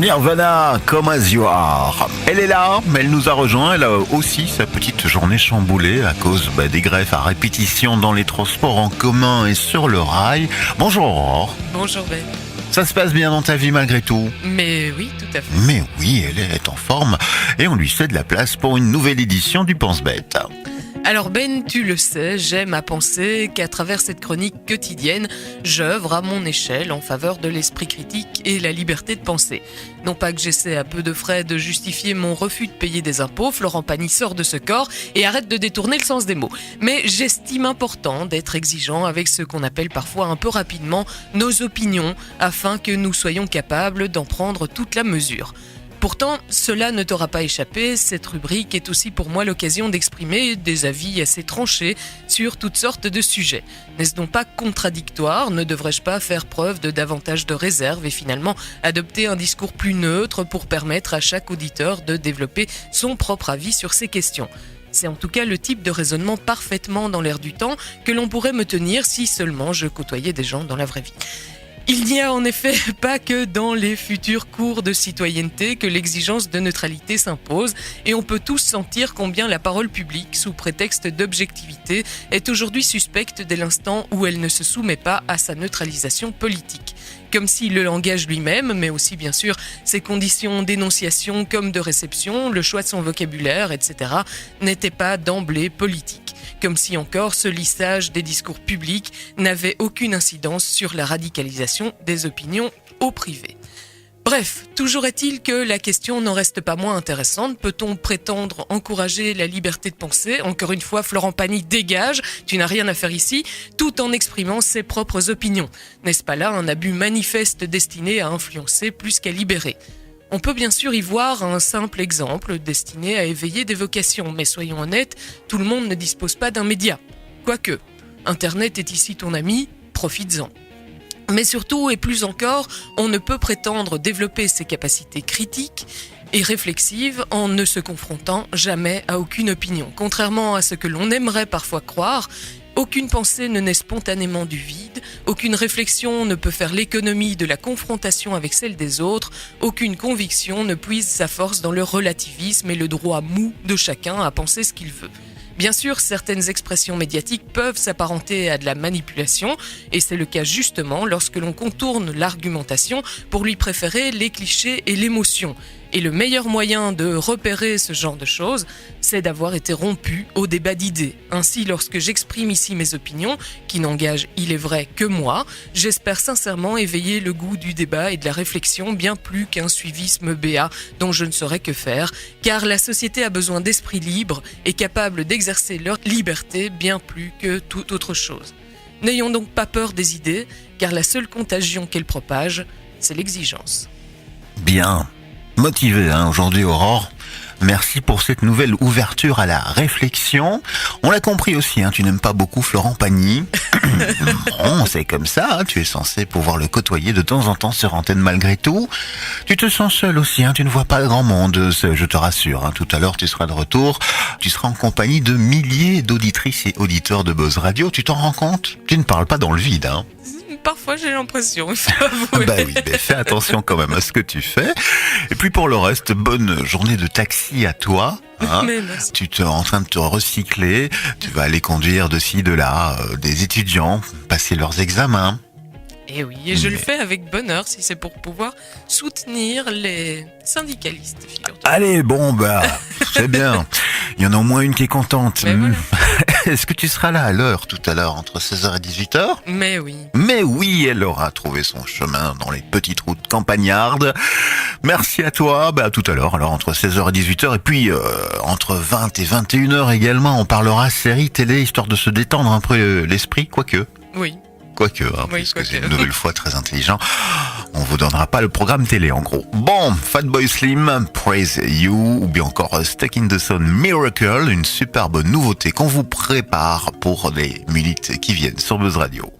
Nirvana, Come As You Are. Elle est là, elle nous a rejoint, elle a aussi sa petite journée chamboulée à cause des greffes à répétition dans les transports en commun et sur le rail. Bonjour Aurore. Bonjour Ben. Ça se passe bien dans ta vie malgré tout? Mais oui, tout à fait. Mais oui, elle est en forme et on lui cède la place pour une nouvelle édition du Pense-Bête. Alors Ben, tu le sais, j'aime à penser qu'à travers cette chronique quotidienne, j'œuvre à mon échelle en faveur de l'esprit critique et la liberté de penser. Non pas que j'essaie à peu de frais de justifier mon refus de payer des impôts, Florent Pagny sort de ce corps et arrête de détourner le sens des mots. Mais j'estime important d'être exigeant avec ce qu'on appelle parfois un peu rapidement nos opinions, afin que nous soyons capables d'en prendre toute la mesure. Pourtant, cela ne t'aura pas échappé, cette rubrique est aussi pour moi l'occasion d'exprimer des avis assez tranchés sur toutes sortes de sujets. N'est-ce donc pas contradictoire? Ne devrais-je pas faire preuve de davantage de réserve et finalement adopter un discours plus neutre pour permettre à chaque auditeur de développer son propre avis sur ces questions? C'est en tout cas le type de raisonnement parfaitement dans l'air du temps que l'on pourrait me tenir si seulement je côtoyais des gens dans la vraie vie. Il n'y a en effet pas que dans les futurs cours de citoyenneté que l'exigence de neutralité s'impose et on peut tous sentir combien la parole publique, sous prétexte d'objectivité, est aujourd'hui suspecte dès l'instant où elle ne se soumet pas à sa neutralisation politique. Comme si le langage lui-même, mais aussi bien sûr ses conditions d'énonciation comme de réception, le choix de son vocabulaire, etc., n'étaient pas d'emblée politiques. Comme si encore ce lissage des discours publics n'avait aucune incidence sur la radicalisation des opinions au privé. Bref, toujours est-il que la question n'en reste pas moins intéressante. Peut-on prétendre encourager la liberté de penser? Encore une fois, Florent Pagny dégage, tu n'as rien à faire ici, tout en exprimant ses propres opinions. N'est-ce pas là un abus manifeste destiné à influencer plus qu'à libérer? On peut bien sûr y voir un simple exemple destiné à éveiller des vocations, mais soyons honnêtes, tout le monde ne dispose pas d'un média. Quoique, Internet est ici ton ami, profites-en. Mais surtout, et plus encore, on ne peut prétendre développer ses capacités critiques et réflexives en ne se confrontant jamais à aucune opinion. Contrairement à ce que l'on aimerait parfois croire, aucune pensée ne naît spontanément du vide, aucune réflexion ne peut faire l'économie de la confrontation avec celle des autres, aucune conviction ne puise sa force dans le relativisme et le droit mou de chacun à penser ce qu'il veut. Bien sûr, certaines expressions médiatiques peuvent s'apparenter à de la manipulation, et c'est le cas justement lorsque l'on contourne l'argumentation pour lui préférer les clichés et l'émotion. Et le meilleur moyen de repérer ce genre de choses, c'est d'avoir été rompu au débat d'idées. Ainsi, lorsque j'exprime ici mes opinions, qui n'engagent, il est vrai, que moi, j'espère sincèrement éveiller le goût du débat et de la réflexion bien plus qu'un suivisme béat dont je ne saurais que faire, car la société a besoin d'esprits libres et capables d'exercer leur liberté bien plus que toute autre chose. N'ayons donc pas peur des idées, car la seule contagion qu'elles propagent, c'est l'exigence. Bien. Motivé aujourd'hui Aurore, merci pour cette nouvelle ouverture à la réflexion. On l'a compris aussi, tu n'aimes pas beaucoup Florent Pagny. Bon, c'est comme ça, tu es censé pouvoir le côtoyer de temps en temps sur antenne malgré tout. Tu te sens seul aussi, tu ne vois pas grand monde, je te rassure. Tout à l'heure tu seras de retour, tu seras en compagnie de milliers d'auditrices et auditeurs de Buzz Radio. Tu t'en rends compte? Tu ne parles pas dans le vide, Parfois j'ai l'impression, il faut avouer. Bah oui, mais fais attention quand même à ce que tu fais. Et puis pour le reste, bonne journée de taxi à toi. Mais merci. Tu es en train de te recycler, tu vas aller conduire de ci, de là, des étudiants, passer leurs examens. Et oui, et je le fais avec bonheur si c'est pour pouvoir soutenir les syndicalistes, figure-toi. Allez, bon, c'est bien. Il y en a au moins une qui est contente. Mais voilà. Est-ce que tu seras là à l'heure tout à l'heure, entre 16h et 18h? Mais oui. Mais oui, elle aura trouvé son chemin dans les petites routes campagnardes. Merci à toi, à tout à l'heure, alors entre 16h et 18h, et puis entre 20 et 21h également, on parlera série télé, histoire de se détendre un peu l'esprit, quoique. Oui. Quoique, Oui, puisque quoique. c'est une nouvelle fois très intelligent. On vous donnera pas le programme télé, en gros. Bon, Fatboy Slim, Praise You, ou bien encore Stuck in the Sun Miracle, une superbe nouveauté qu'on vous prépare pour les minutes qui viennent sur Buzz Radio.